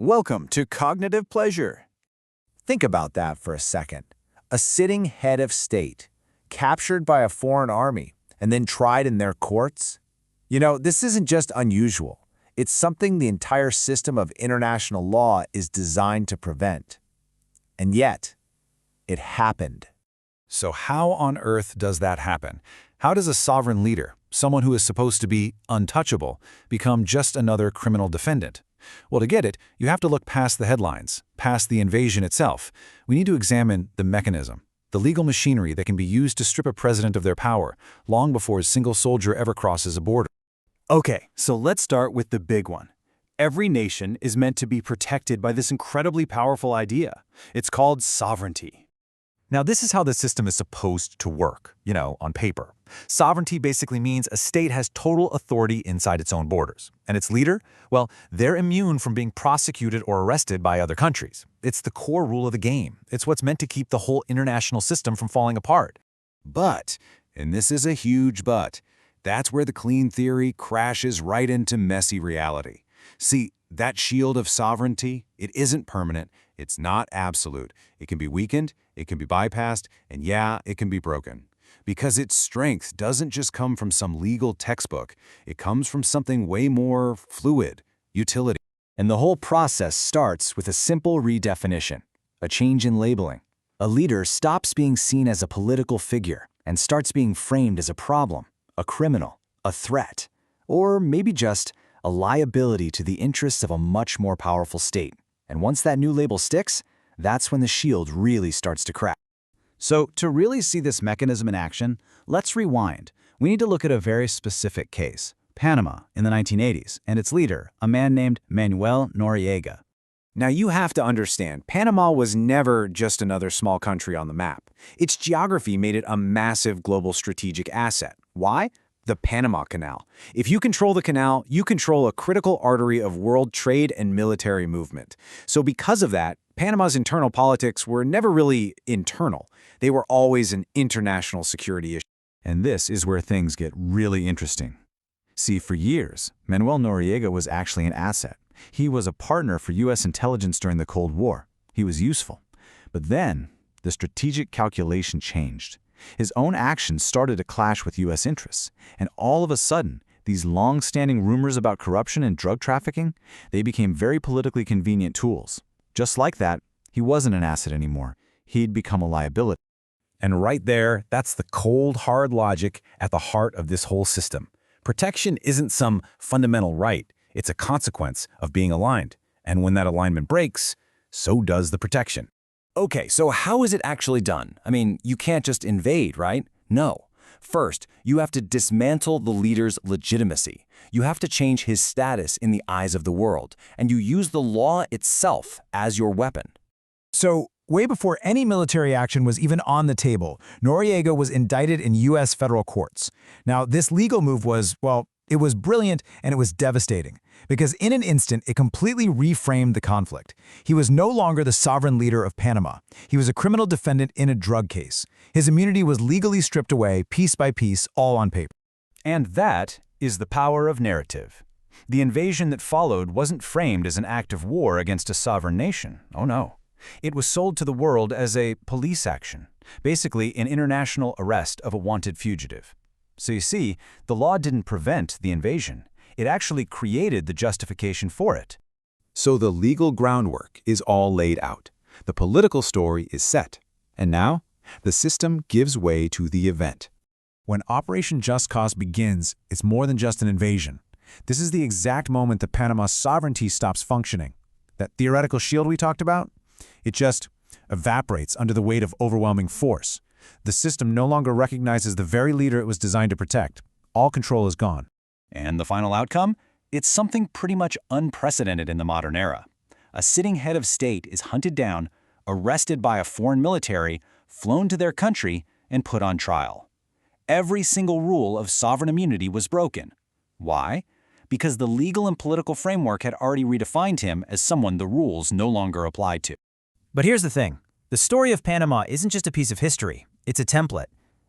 Welcome to Cognitive Pleasure. Think about that for a second. A sitting head of state, captured by a foreign army, and then tried in their courts? This isn't just unusual. It's something the entire system of international law is designed to prevent. And yet, it happened. So how on earth does that happen? How does a sovereign leader, someone who is supposed to be untouchable, become just another criminal defendant? Well, to get it, you have to look past the headlines, past the invasion itself. We need to examine the mechanism, the legal machinery that can be used to strip a president of their power, long before a single soldier ever crosses a border. Okay, so let's start with the big one. Every nation is meant to be protected by this incredibly powerful idea. It's called sovereignty. Now, this is how the system is supposed to work, on paper. Sovereignty basically means a state has total authority inside its own borders. And its leader? Well, they're immune from being prosecuted or arrested by other countries. It's the core rule of the game. It's what's meant to keep the whole international system from falling apart. But, and this is a huge but, that's where the clean theory crashes right into messy reality. See, that shield of sovereignty, it isn't permanent, it's not absolute. It can be weakened, it can be bypassed, and yeah, it can be broken. Because its strength doesn't just come from some legal textbook, it comes from something way more fluid, utility. And the whole process starts with a simple redefinition, a change in labeling. A leader stops being seen as a political figure and starts being framed as a problem, a criminal, a threat, or maybe just a liability to the interests of a much more powerful state. And once that new label sticks, that's when the shield really starts to crack. So, to really see this mechanism in action, let's rewind. We need to look at a very specific case, Panama in the 1980s, and its leader, a man named Manuel Noriega. Now you have to understand, Panama was never just another small country on the map. Its geography made it a massive global strategic asset. Why? The Panama Canal. If you control the canal, you control a critical artery of world trade and military movement. So because of that, Panama's internal politics were never really internal. They were always an international security issue. And this is where things get really interesting. See, for years, Manuel Noriega was actually an asset. He was a partner for U.S. intelligence during the Cold War. He was useful. But then, the strategic calculation changed. His own actions started to clash with U.S. interests, and all of a sudden, these long-standing rumors about corruption and drug trafficking, they became very politically convenient tools. Just like that, he wasn't an asset anymore. He'd become a liability. And right there, that's the cold, hard logic at the heart of this whole system. Protection isn't some fundamental right. It's a consequence of being aligned. And when that alignment breaks, so does the protection. Okay, so how is it actually done? I mean, you can't just invade, right? No. First, you have to dismantle the leader's legitimacy. You have to change his status in the eyes of the world, and you use the law itself as your weapon. So, way before any military action was even on the table, Noriega was indicted in U.S. federal courts. Now, this legal move was, it was brilliant and it was devastating, because in an instant, it completely reframed the conflict. He was no longer the sovereign leader of Panama. He was a criminal defendant in a drug case. His immunity was legally stripped away, piece by piece, all on paper. And that is the power of narrative. The invasion that followed wasn't framed as an act of war against a sovereign nation. Oh no. It was sold to the world as a police action, basically an international arrest of a wanted fugitive. So you see, the law didn't prevent the invasion. It actually created the justification for it. So the legal groundwork is all laid out. The political story is set. And now, the system gives way to the event. When Operation Just Cause begins, it's more than just an invasion. This is the exact moment that Panama's sovereignty stops functioning. That theoretical shield we talked about? It just evaporates under the weight of overwhelming force. The system no longer recognizes the very leader it was designed to protect. All control is gone. And the final outcome? It's something pretty much unprecedented in the modern era. A sitting head of state is hunted down, arrested by a foreign military, flown to their country, and put on trial. Every single rule of sovereign immunity was broken. Why? Because the legal and political framework had already redefined him as someone the rules no longer applied to. But here's the thing. The story of Panama isn't just a piece of history. It's a template.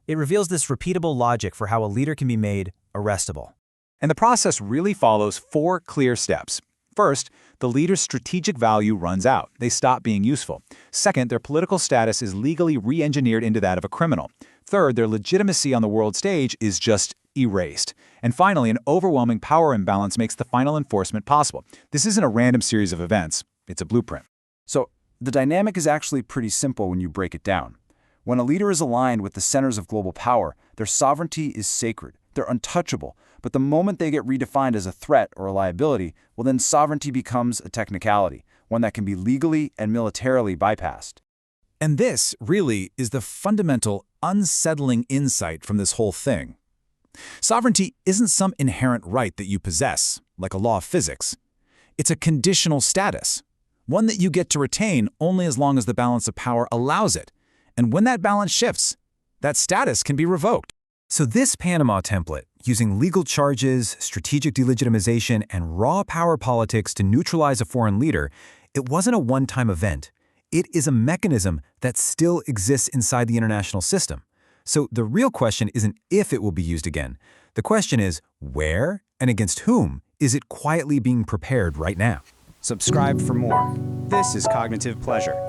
It reveals this repeatable logic for how a leader can be made arrestable. And the process really follows 4 clear steps. First, the leader's strategic value runs out. They stop being useful. Second, their political status is legally re-engineered into that of a criminal. Third, their legitimacy on the world stage is just erased. And finally, an overwhelming power imbalance makes the final enforcement possible. This isn't a random series of events. It's a blueprint. So, the dynamic is actually pretty simple when you break it down. When a leader is aligned with the centers of global power, their sovereignty is sacred. They're untouchable. But the moment they get redefined as a threat or a liability, well then sovereignty becomes a technicality, one that can be legally and militarily bypassed. And this, really, is the fundamental, unsettling insight from this whole thing. Sovereignty isn't some inherent right that you possess, like a law of physics. It's a conditional status, one that you get to retain only as long as the balance of power allows it. And when that balance shifts, that status can be revoked. So this Panama template, using legal charges, strategic delegitimization, and raw power politics to neutralize a foreign leader, it wasn't a one-time event. It is a mechanism that still exists inside the international system. So the real question isn't if it will be used again. The question is where and against whom is it quietly being prepared right now? Subscribe for more. This is Cognitive Pleasure.